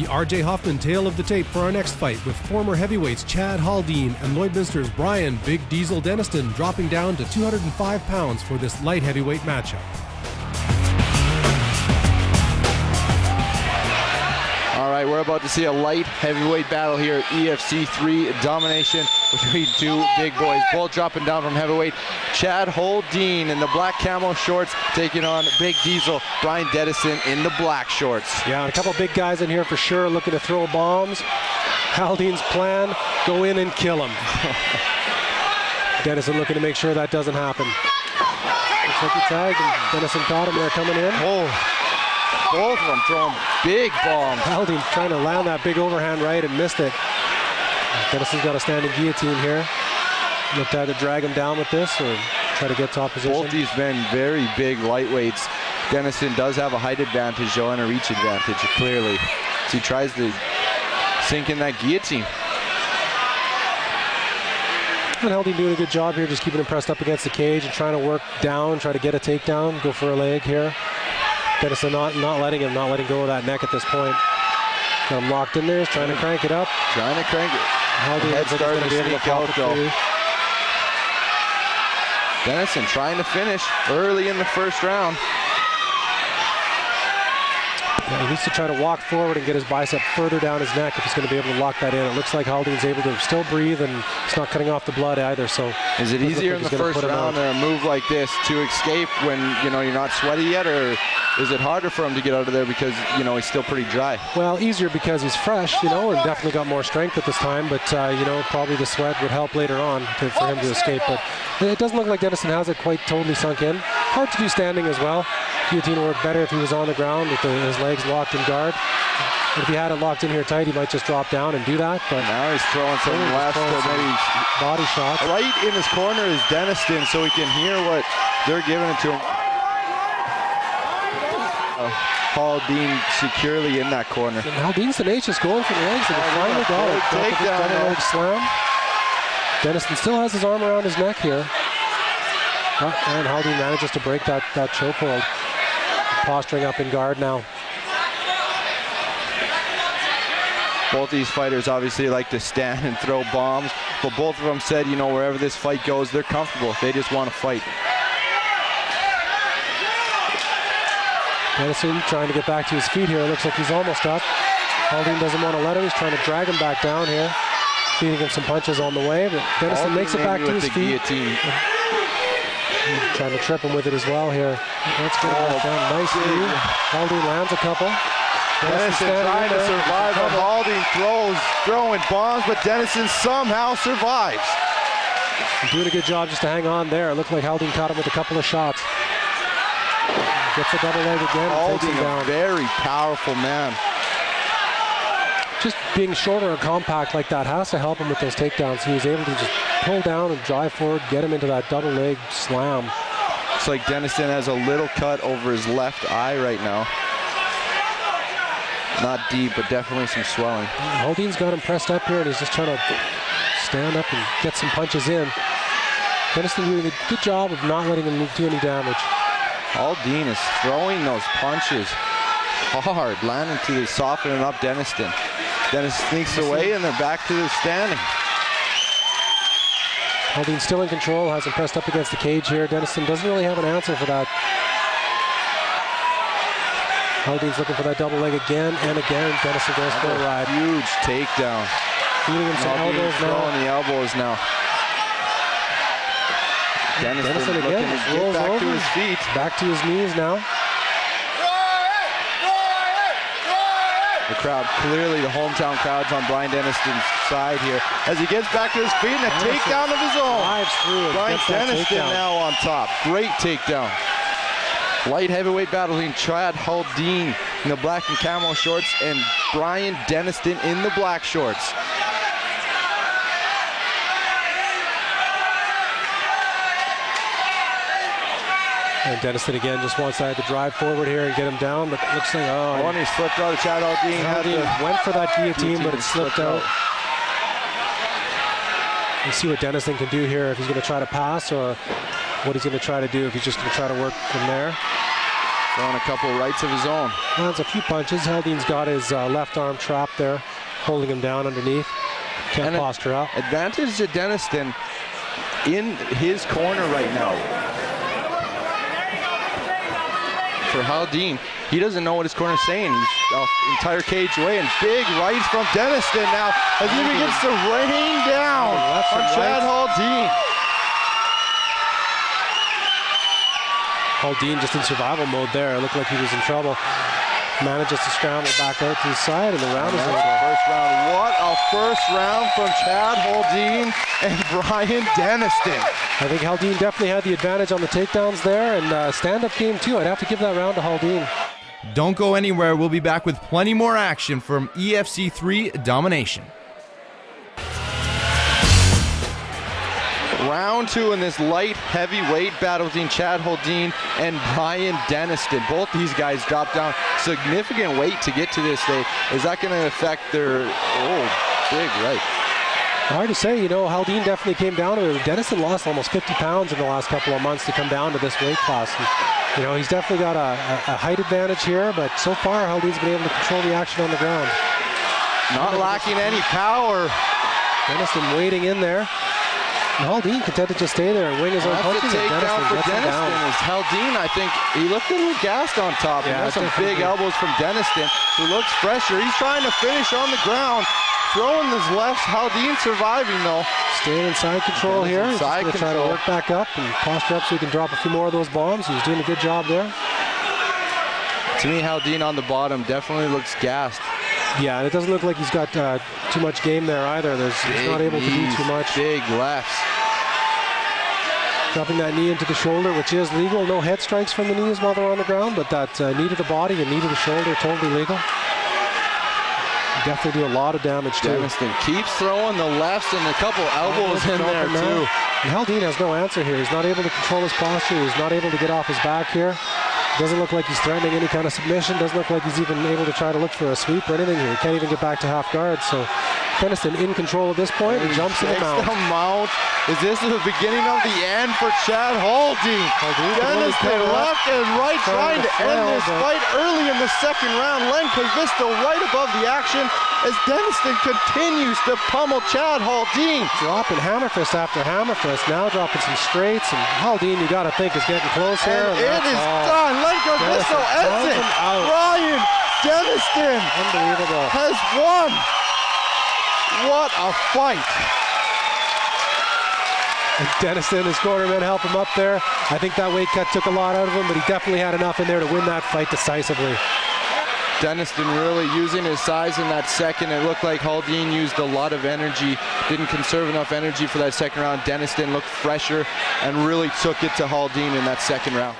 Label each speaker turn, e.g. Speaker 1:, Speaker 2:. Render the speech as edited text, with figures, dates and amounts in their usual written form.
Speaker 1: The RJ Hoffman tale of the tape for our next fight, with former heavyweights Chad Haldene and Lloydminster's Brian Big Deisel Denniston dropping down to 205 pounds for this light heavyweight matchup.
Speaker 2: All right, we're about to see a light heavyweight battle here at EFC 3 domination between two big boys, both dropping down from heavyweight. Chad Haldene in the black camo shorts taking on Big Deisel, Brian Denniston in the black shorts.
Speaker 3: Yeah, and a couple big guys in here for sure looking to throw bombs. Haldene's plan, go in and kill him. Denniston looking to make sure that doesn't happen. Looks like he tagged and Denniston caught him there coming in.
Speaker 2: Oh. Both of them throwing big bombs.
Speaker 3: Haldene trying to land that big overhand right and missed it. Denniston's got a standing guillotine here. Look to either drag him down with this or try to get top position.
Speaker 2: Both these men very big lightweights. Denniston does have a height advantage though and a reach advantage clearly. So he tries to sink in that guillotine.
Speaker 3: And Haldene doing a good job here, just keeping him pressed up against the cage and trying to work down, try to get a takedown, go for a leg here. Denniston not letting go of that neck at this point. Got him locked in there, he's trying to crank it up.
Speaker 2: Trying to crank it.
Speaker 3: Haldene
Speaker 2: head starting to sneak out though. Denniston trying to finish early in the first round.
Speaker 3: Yeah, he needs to try to walk forward and get his bicep further down his neck if he's going to be able to lock that in. It looks like Haldene's able to still breathe and it's not cutting off the blood either. So
Speaker 2: is it easier in the first round a move like this to escape when you're not sweaty yet, or is it harder for him to get out of there because he's still pretty dry?
Speaker 3: Well, easier because he's fresh, and definitely got more strength at this time. But probably the sweat would help later on for him to escape. But it doesn't look like Denniston has it quite totally sunk in. Hard to do standing as well. Guillotine would work better if he was on the ground with his legs locked in guard. But if he had it locked in here tight, he might just drop down and do that. But
Speaker 2: now he's throwing some left
Speaker 3: body shots.
Speaker 2: Right in his corner is Denniston, so he can hear what they're giving it to him. Haldene securely in that corner.
Speaker 3: And Haldene's tenacious, going for the legs, and he finally got it. Takedown leg slam. Denniston still has his arm around his neck here. And Haldene manages to break that chokehold. Posturing up in guard now.
Speaker 2: Both these fighters obviously like to stand and throw bombs, but both of them said, wherever this fight goes, they're comfortable. They just want to fight.
Speaker 3: Denniston trying to get back to his feet here. It looks like he's almost up. Haldene doesn't want to let him. He's trying to drag him back down here. Feeding him some punches on the way, but Denniston makes it back to his feet. Trying to trip him with it as well here. Let's get it down. Nice view. Haldene lands a couple.
Speaker 2: Denniston trying to survive, but Haldene throwing bombs, but Denniston somehow survives.
Speaker 3: Doing a good job just to hang on there. It looked like Haldene caught him with a couple of shots. Gets a double leg again and takes him down.
Speaker 2: A very powerful man.
Speaker 3: Just being shorter and compact like that has to help him with those takedowns. He was able to just pull down and drive forward, get him into that double leg slam.
Speaker 2: Looks like Denniston has a little cut over his left eye right now. Not deep, but definitely some swelling.
Speaker 3: Haldene's got him pressed up here, and he's just trying to stand up and get some punches in. Denniston doing a good job of not letting him do any damage.
Speaker 2: Haldene is throwing those punches hard, landing to soften up Denniston. Denniston sneaks away, and they're back to the standing.
Speaker 3: Haldene's still in control, has him pressed up against the cage here. Denniston doesn't really have an answer for that. Haldene's looking for that double leg again and again. Denniston goes for a ride.
Speaker 2: Huge takedown.
Speaker 3: Feeding him some elbows now.
Speaker 2: Throwing the elbows now.
Speaker 3: Denniston again just rolls
Speaker 2: back
Speaker 3: over.
Speaker 2: To his feet.
Speaker 3: Back to his knees now.
Speaker 2: The crowd, clearly the hometown crowd's on Brian Denniston's side here as he gets back to his feet and a takedown of his own.
Speaker 3: Drives through it.
Speaker 2: Brian Denniston now on top. Great takedown. Light heavyweight battle between Chad Haldene in the black and camo shorts and Brian Denniston in the black shorts.
Speaker 3: And Denniston again just wants to drive forward here and get him down, but it looks like,
Speaker 2: and he slipped out. Chad Haldene
Speaker 3: went for that guillotine, but it slipped out. We'll see what Denniston can do here, if he's going to try to pass or what he's going to try to do, if he's just going to try to work from there.
Speaker 2: Throwing a couple rights of his own.
Speaker 3: Lands a few punches. Haldene's got his left arm trapped there, holding him down underneath. Can't posture up.
Speaker 2: Advantage to Denniston in his corner right now. For Haldene, he doesn't know what his corner's saying. He's entire cage away, and big rights from Denniston now as he begins to rain down on Chad Haldene.
Speaker 3: Haldene just in survival mode there. It looked like he was in trouble. Manages to scramble back out to the side, and the round is over.
Speaker 2: First round. What a first round from Chad Haldene and Brian Denniston.
Speaker 3: I think Haldene definitely had the advantage on the takedowns there, and stand-up game too. I'd have to give that round to Haldene.
Speaker 4: Don't go anywhere. We'll be back with plenty more action from EFC 3 Domination.
Speaker 2: Round 2 in this light heavyweight battle between Chad Haldene and Brian Denniston. Both these guys dropped down significant weight to get to this stage. Is that going to affect their big right?
Speaker 3: Hard to say, Haldene definitely came down to it. Denniston lost almost 50 pounds in the last couple of months to come down to this weight class. And, he's definitely got a height advantage here, but so far Haldene's been able to control the action on the ground.
Speaker 2: Not lacking any power.
Speaker 3: Denniston waiting in there. And Haldene content to just stay there and wing his own punches.
Speaker 2: That's a takedown for Denniston. Is Haldene, I think, he looked a little gassed on top. Yeah, there's some big elbows from Denniston, who looks fresher. He's trying to finish on the ground, throwing his lefts. Haldene surviving, though.
Speaker 3: Staying in side control here. He's going to try to work back up and posture up so he can drop a few more of those bombs. He's doing a good job there.
Speaker 2: To me, Haldene on the bottom definitely looks gassed.
Speaker 3: Yeah, and it doesn't look like he's got too much game there either. He's not able to do too much.
Speaker 2: Big lefts.
Speaker 3: Dropping that knee into the shoulder, which is legal. No head strikes from the knees while they're on the ground, but that knee to the body and knee to the shoulder, totally legal. Definitely do a lot of damage too.
Speaker 2: Denniston keeps throwing the lefts and a couple elbows in there too.
Speaker 3: And Haldene has no answer here. He's not able to control his posture. He's not able to get off his back here. Doesn't look like he's threatening any kind of submission. Doesn't look like he's even able to try to look for a sweep or anything here. He can't even get back to half guard. So Denniston in control at this point and jumps in the mount.
Speaker 2: Is this the beginning of the end for Chad Haldene? Denniston left and right trying to end this fight early in the second round. Len Kivista right above the action as Denniston continues to pummel Chad Haldene.
Speaker 3: Dropping hammer fist after hammer fist. Now dropping some straights, and Haldene, you got to think, is getting close here.
Speaker 2: And it is done. Len Kivista ends it. Brian Denniston
Speaker 3: unbelievable
Speaker 2: has won. What a fight.
Speaker 3: And Denniston, his cornerman, help him up there. I think that weight cut took a lot out of him, but he definitely had enough in there to win that fight decisively.
Speaker 2: Denniston really using his size in that second. It looked like Haldene used a lot of energy, didn't conserve enough energy for that second round. Denniston looked fresher and really took it to Haldene in that second round.